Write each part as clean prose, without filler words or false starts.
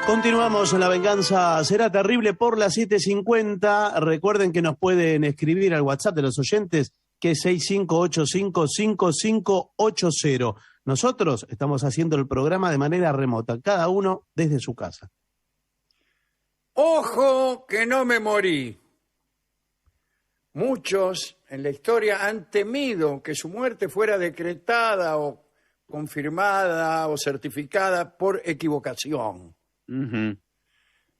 Continuamos en La Venganza Será Terrible por las 7:50. Recuerden que nos pueden escribir al WhatsApp de los oyentes, que es 65855580. Nosotros estamos haciendo el programa de manera remota, cada uno desde su casa. ¡Ojo que no me morí! Muchos en la historia han temido que su muerte fuera decretada o confirmada o certificada por equivocación.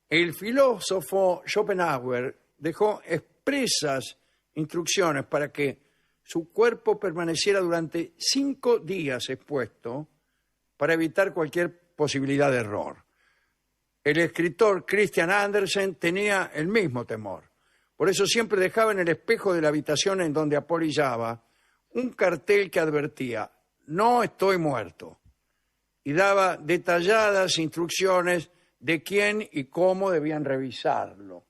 El filósofo Schopenhauer dejó expresas instrucciones para que su cuerpo permaneciera durante 5 días expuesto para evitar cualquier posibilidad de error. El escritor Christian Andersen tenía el mismo temor. Por eso siempre dejaba en el espejo de la habitación en donde apolillaba un cartel que advertía: "No estoy muerto", y daba detalladas instrucciones de quién y cómo debían revisarlo.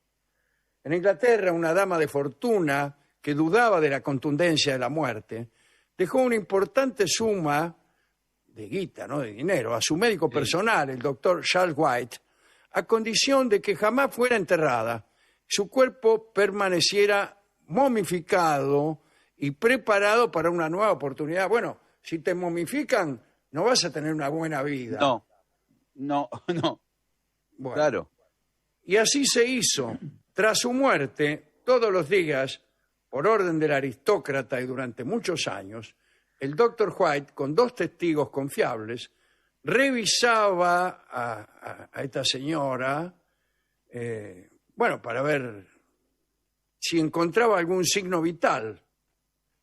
En Inglaterra, una dama de fortuna que dudaba de la contundencia de la muerte dejó una importante suma de guita, ¿no?, de dinero, a su médico personal, el doctor Charles White, a condición de que jamás fuera enterrada, su cuerpo permaneciera momificado y preparado para una nueva oportunidad. Bueno, si te momifican, no vas a tener una buena vida. No. Bueno, Claro. y así se hizo. Tras su muerte, todos los días, por orden del aristócrata y durante muchos años, el doctor White, con 2 testigos confiables, revisaba a esta señora, para ver si encontraba algún signo vital.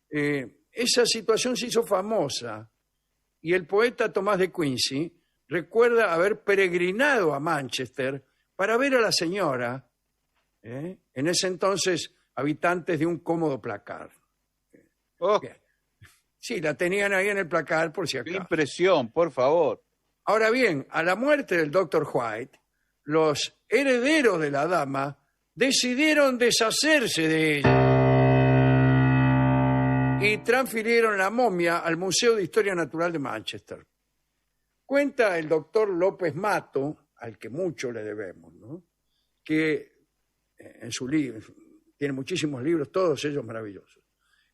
Esa situación se hizo famosa y el poeta Tomás de Quincy recuerda haber peregrinado a Manchester para ver a la señora, en ese entonces habitantes de un cómodo placar. Bien. Sí, la tenían ahí en el placar por si ¡Qué acaso. impresión, por favor! Ahora bien, a la muerte del doctor White, los herederos de la dama decidieron deshacerse de ella y transfirieron la momia al Museo de Historia Natural de Manchester. Cuenta el doctor López Mato, al que mucho le debemos, ¿no?, que en su libro, tiene muchísimos libros, todos ellos maravillosos,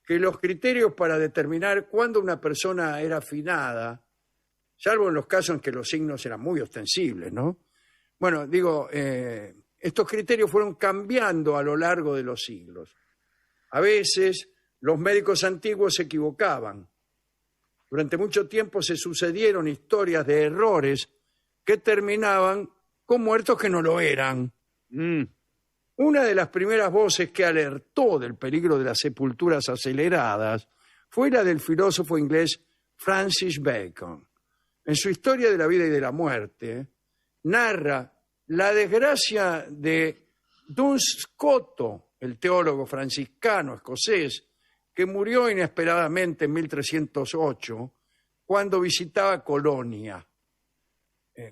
que los criterios para determinar cuándo una persona era finada, salvo en los casos en que los signos eran muy ostensibles, ¿no? Bueno, digo, estos criterios fueron cambiando a lo largo de los siglos. A veces los médicos antiguos se equivocaban. Durante mucho tiempo se sucedieron historias de errores que terminaban con muertos que no lo eran. Una de las primeras voces que alertó del peligro de las sepulturas aceleradas fue la del filósofo inglés Francis Bacon. En su Historia de la vida y de la muerte, narra la desgracia de Duns Scoto, el teólogo franciscano escocés, que murió inesperadamente en 1308 cuando visitaba Colonia.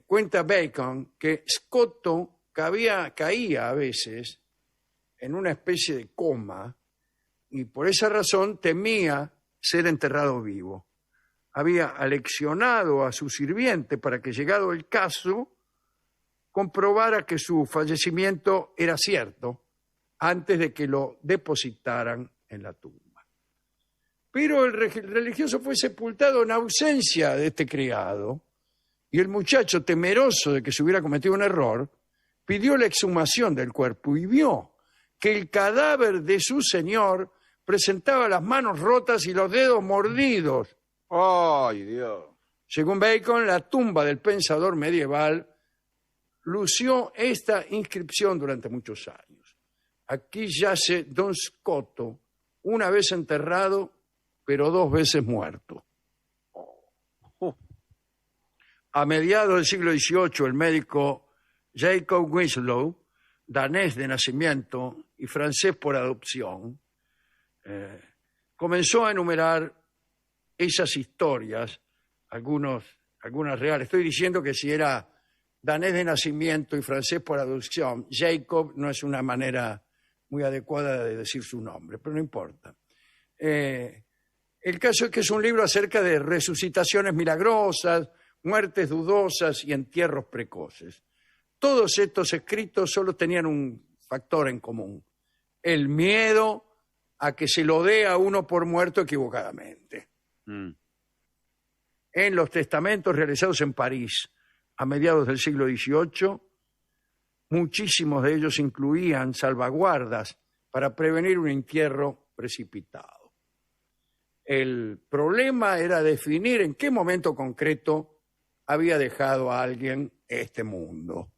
Cuenta Bacon que Scoto caía a veces en una especie de coma y por esa razón temía ser enterrado vivo. Había aleccionado a su sirviente para que, llegado el caso, comprobara que su fallecimiento era cierto antes de que lo depositaran en la tumba. Pero el religioso fue sepultado en ausencia de este criado y el muchacho, temeroso de que se hubiera cometido un error, pidió la exhumación del cuerpo y vio que el cadáver de su señor presentaba las manos rotas y los dedos mordidos. ¡Ay, Dios! Según Bacon, la tumba del pensador medieval lució esta inscripción durante muchos años: "Aquí yace Don Scoto, una vez enterrado, pero 2 veces muerto". A mediados del siglo XVIII, el médico Jacob Winslow, danés de nacimiento y francés por adopción, comenzó a enumerar esas historias, algunas reales. Estoy diciendo que si era danés de nacimiento y francés por adopción, Jacob no es una manera muy adecuada de decir su nombre, pero no importa. El caso es que es un libro acerca de resucitaciones milagrosas, muertes dudosas y entierros precoces. Todos estos escritos solo tenían un factor en común: el miedo a que se lo dé a uno por muerto equivocadamente. Mm. En los testamentos realizados en París a mediados del siglo XVIII, muchísimos de ellos incluían salvaguardas para prevenir un entierro precipitado. El problema era definir en qué momento concreto había dejado a alguien este mundo.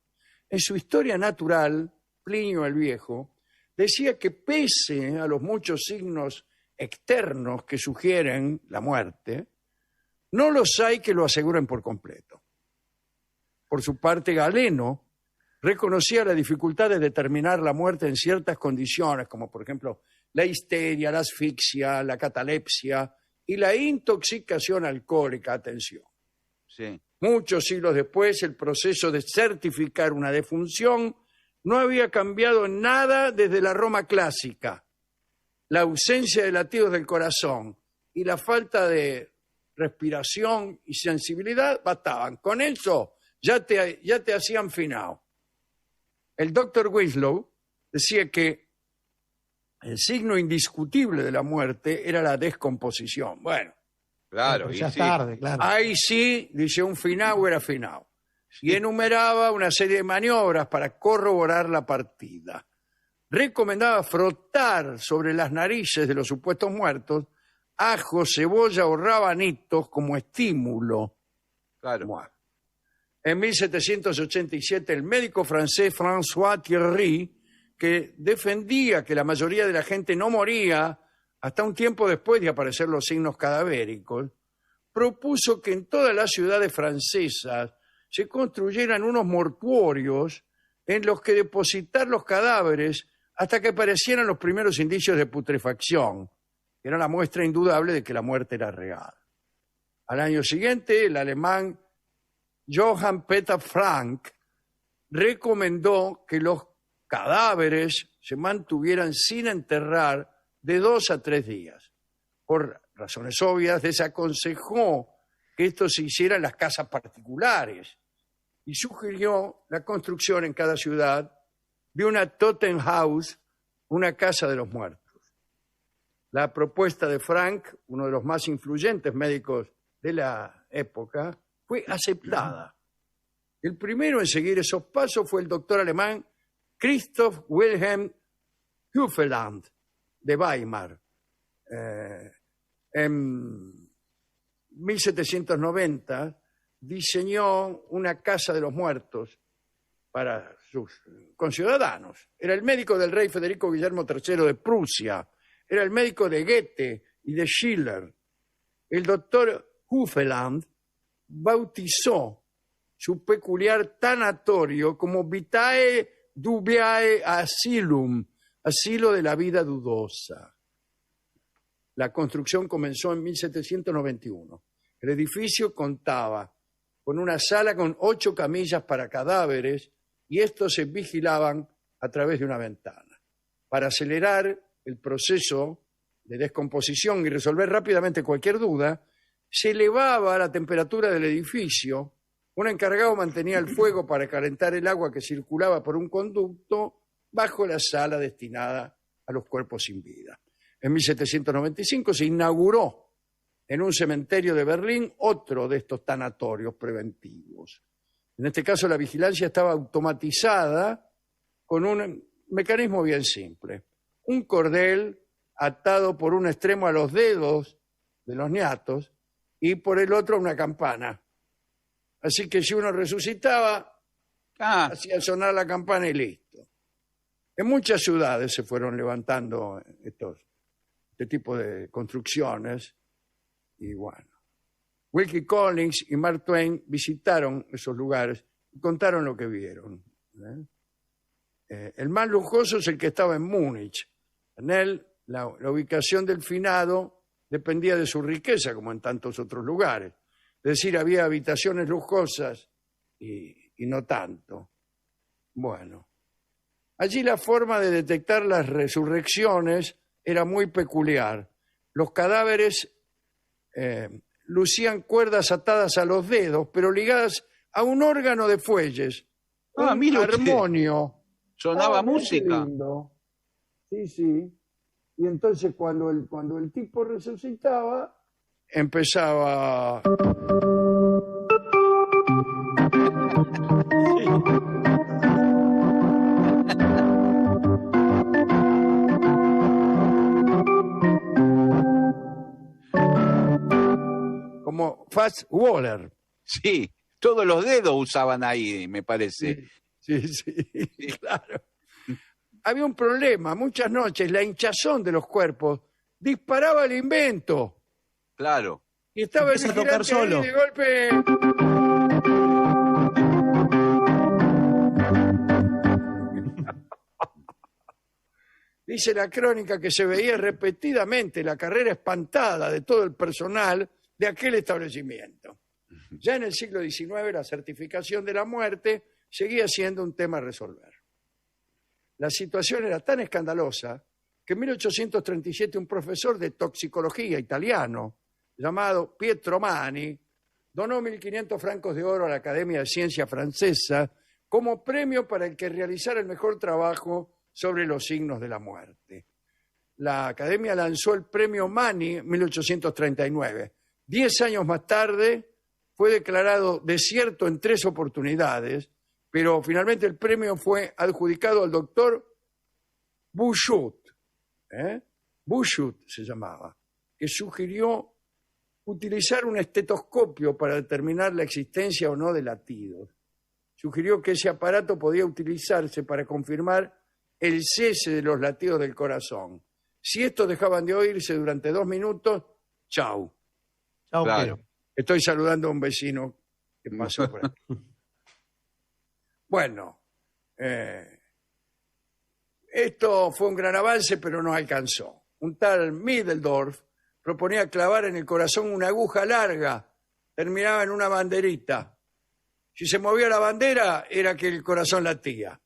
En su historia natural, Plinio el Viejo decía que pese a los muchos signos externos que sugieren la muerte, no los hay que lo aseguren por completo. Por su parte, Galeno reconocía la dificultad de determinar la muerte en ciertas condiciones, como por ejemplo la histeria, la asfixia, la catalepsia y la intoxicación alcohólica. Atención. Sí. Muchos siglos después, el proceso de certificar una defunción no había cambiado en nada desde la Roma clásica. La ausencia de latidos del corazón y la falta de respiración y sensibilidad bastaban. Con eso ya te hacían finado. El doctor Winslow decía que el signo indiscutible de la muerte era la descomposición. Bueno, Claro, Pero y ya es sí. tarde, claro. ahí sí, dice, un finado era finado. Y enumeraba una serie de maniobras para corroborar la partida. Recomendaba frotar sobre las narices de los supuestos muertos ajo, cebolla o rabanitos como estímulo. Claro. Bueno. En 1787, el médico francés François Thierry, que defendía que la mayoría de la gente no moría hasta un tiempo después de aparecer los signos cadavéricos, propuso que en todas las ciudades francesas se construyeran unos mortuorios en los que depositar los cadáveres hasta que aparecieran los primeros indicios de putrefacción, que era la muestra indudable de que la muerte era real. Al año siguiente, el alemán Johann Peter Frank recomendó que los cadáveres se mantuvieran sin enterrar de 2 a 3 días. Por razones obvias, desaconsejó que esto se hiciera en las casas particulares y sugirió la construcción en cada ciudad de una Totenhaus, una casa de los muertos. La propuesta de Frank, uno de los más influyentes médicos de la época, fue aceptada. El primero en seguir esos pasos fue el doctor alemán Christoph Wilhelm Hufeland, de Weimar. En 1790 diseñó una casa de los muertos para sus conciudadanos. Era el médico del rey Federico Guillermo III de Prusia, era el médico de Goethe y de Schiller. El doctor Hufeland bautizó su peculiar tanatorio como Vitae Dubiae Asylum, asilo de la vida dudosa. La construcción comenzó en 1791. El edificio contaba con una sala con 8 camillas para cadáveres y estos se vigilaban a través de una ventana. Para acelerar el proceso de descomposición y resolver rápidamente cualquier duda, se elevaba la temperatura del edificio. Un encargado mantenía el fuego para calentar el agua que circulaba por un conducto bajo la sala destinada a los cuerpos sin vida. En 1795 se inauguró en un cementerio de Berlín otro de estos tanatorios preventivos. En este caso, la vigilancia estaba automatizada con un mecanismo bien simple. Un cordel atado por un extremo a los dedos de los niatos y por el otro una campana. Así que si uno resucitaba, hacía sonar la campana y listo. En muchas ciudades se fueron levantando este tipo de construcciones y bueno. Wilkie Collins y Mark Twain visitaron esos lugares y contaron lo que vieron. El más lujoso es el que estaba en Múnich. En él, la ubicación del finado dependía de su riqueza, como en tantos otros lugares. Es decir, había habitaciones lujosas y no tanto. Bueno, allí la forma de detectar las resurrecciones era muy peculiar. Los cadáveres lucían cuerdas atadas a los dedos, pero ligadas a un órgano de fuelles, Ah, un mire usted, armonio. sonaba Mirá qué música. lindo. Sí, sí. Y entonces cuando el tipo resucitaba, empezaba... como Fast Waller. Sí, todos los dedos usaban ahí, me parece. Sí, sí, claro. Había un problema. Muchas noches la hinchazón de los cuerpos disparaba el invento. Claro. Y estaba el Empieza a tocar vigilante ahí solo. de golpe. Dice la crónica que se veía repetidamente la carrera espantada de todo el personal de aquel establecimiento. Ya en el siglo XIX la certificación de la muerte seguía siendo un tema a resolver. La situación era tan escandalosa que en 1837 un profesor de toxicología italiano llamado Pietro Mani donó 1.500 francos de oro a la Academia de Ciencia Francesa como premio para el que realizara el mejor trabajo sobre los signos de la muerte. La Academia lanzó el premio Mani en 1839. 10 años más tarde fue declarado desierto en 3 oportunidades, pero finalmente el premio fue adjudicado al doctor Bouchut. Bouchut se llamaba, que sugirió utilizar un estetoscopio para determinar la existencia o no de latidos. Sugirió que ese aparato podía utilizarse para confirmar el cese de los latidos del corazón. Si estos dejaban de oírse durante 2 minutos, chau. Chau, Claro. ¿qué? Estoy saludando a un vecino que pasó por aquí. Bueno, esto fue un gran avance, pero no alcanzó. Un tal Middeldorf proponía clavar en el corazón una aguja larga, terminaba en una banderita. Si se movía la bandera, era que el corazón latía.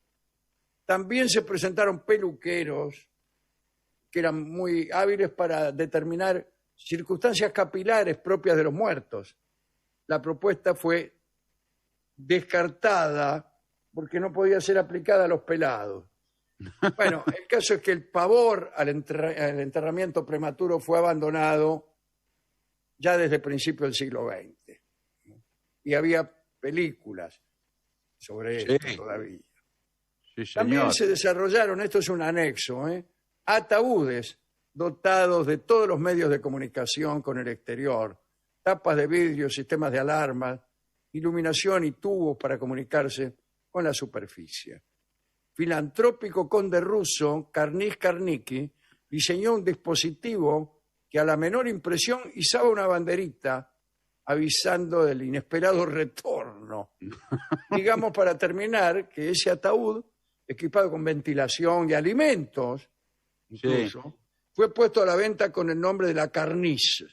También se presentaron peluqueros que eran muy hábiles para determinar circunstancias capilares propias de los muertos. La propuesta fue descartada porque no podía ser aplicada a los pelados. Bueno, el caso es que el pavor al enterramiento prematuro fue abandonado ya desde el principio del siglo XX. Y había películas sobre Sí. esto todavía. Sí, También señor. se desarrollaron, esto es un anexo, ataúdes dotados de todos los medios de comunicación con el exterior, tapas de vidrio, sistemas de alarmas, iluminación y tubos para comunicarse con la superficie. Filantrópico conde ruso Karnis Karnicki diseñó un dispositivo que a la menor impresión izaba una banderita avisando del inesperado retorno. Digamos, para terminar, que ese ataúd, equipado con ventilación y alimentos, incluso, fue puesto a la venta con el nombre de la Carniz.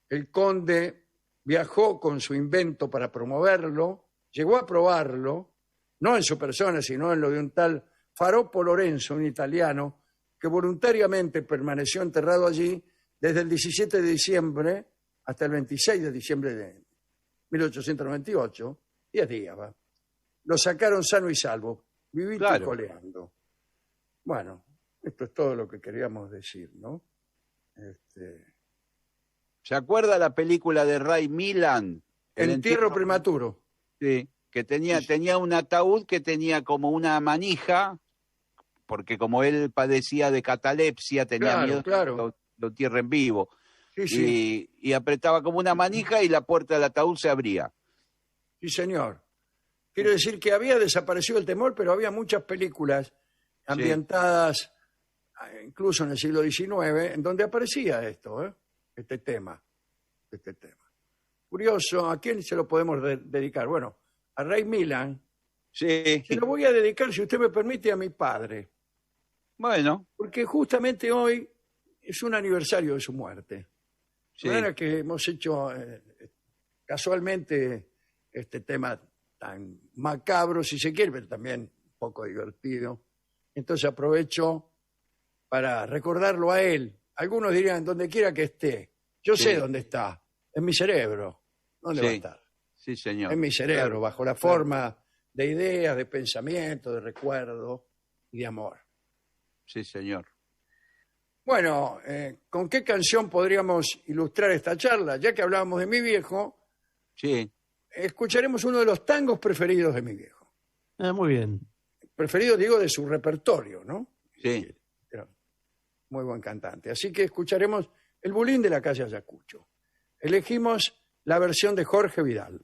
El conde viajó con su invento para promoverlo, llegó a probarlo, no en su persona, sino en lo de un tal Faropo Lorenzo, un italiano, que voluntariamente permaneció enterrado allí desde el 17 de diciembre hasta el 26 de diciembre de 1898, 10 días, ¿va? Lo sacaron sano y salvo, vivito y Claro. coleando. Bueno, esto es todo lo que queríamos decir, ¿no? ¿Se acuerda la película de Ray Milland? El Entierro prematuro. Sí, que tenía un ataúd que tenía como una manija, porque como él padecía de catalepsia, tenía Claro, miedo claro. que lo entierren vivo. Sí, sí, Y apretaba como una manija y la puerta del ataúd se abría. sí, señor. Quiero decir que había desaparecido el temor, pero había muchas películas ambientadas incluso en el siglo XIX, en donde aparecía esto, este tema. Curioso, ¿a quién se lo podemos dedicar? Bueno, a Ray Milland. Sí, Se lo voy a dedicar, si usted me permite, a mi padre, bueno, porque justamente hoy es un aniversario de su muerte. sí. De manera que hemos hecho casualmente este tema tan macabro, si se quiere, pero también un poco divertido. Entonces aprovecho para recordarlo a él. Algunos dirían, donde quiera que esté. Yo sé dónde está, en mi cerebro. ¿Dónde va a Sí. estar? Sí, señor. En mi cerebro, Claro, bajo la forma de ideas, de pensamiento, de recuerdo y de amor. Sí, señor. Bueno, ¿con qué canción podríamos ilustrar esta charla? Ya que hablábamos de mi viejo, Sí. escucharemos uno de los tangos preferidos de mi viejo. Muy bien. Preferido, digo, de su repertorio, ¿no? Sí. Era muy buen cantante. Así que escucharemos El Bulín de la calle Ayacucho. Elegimos la versión de Jorge Vidal.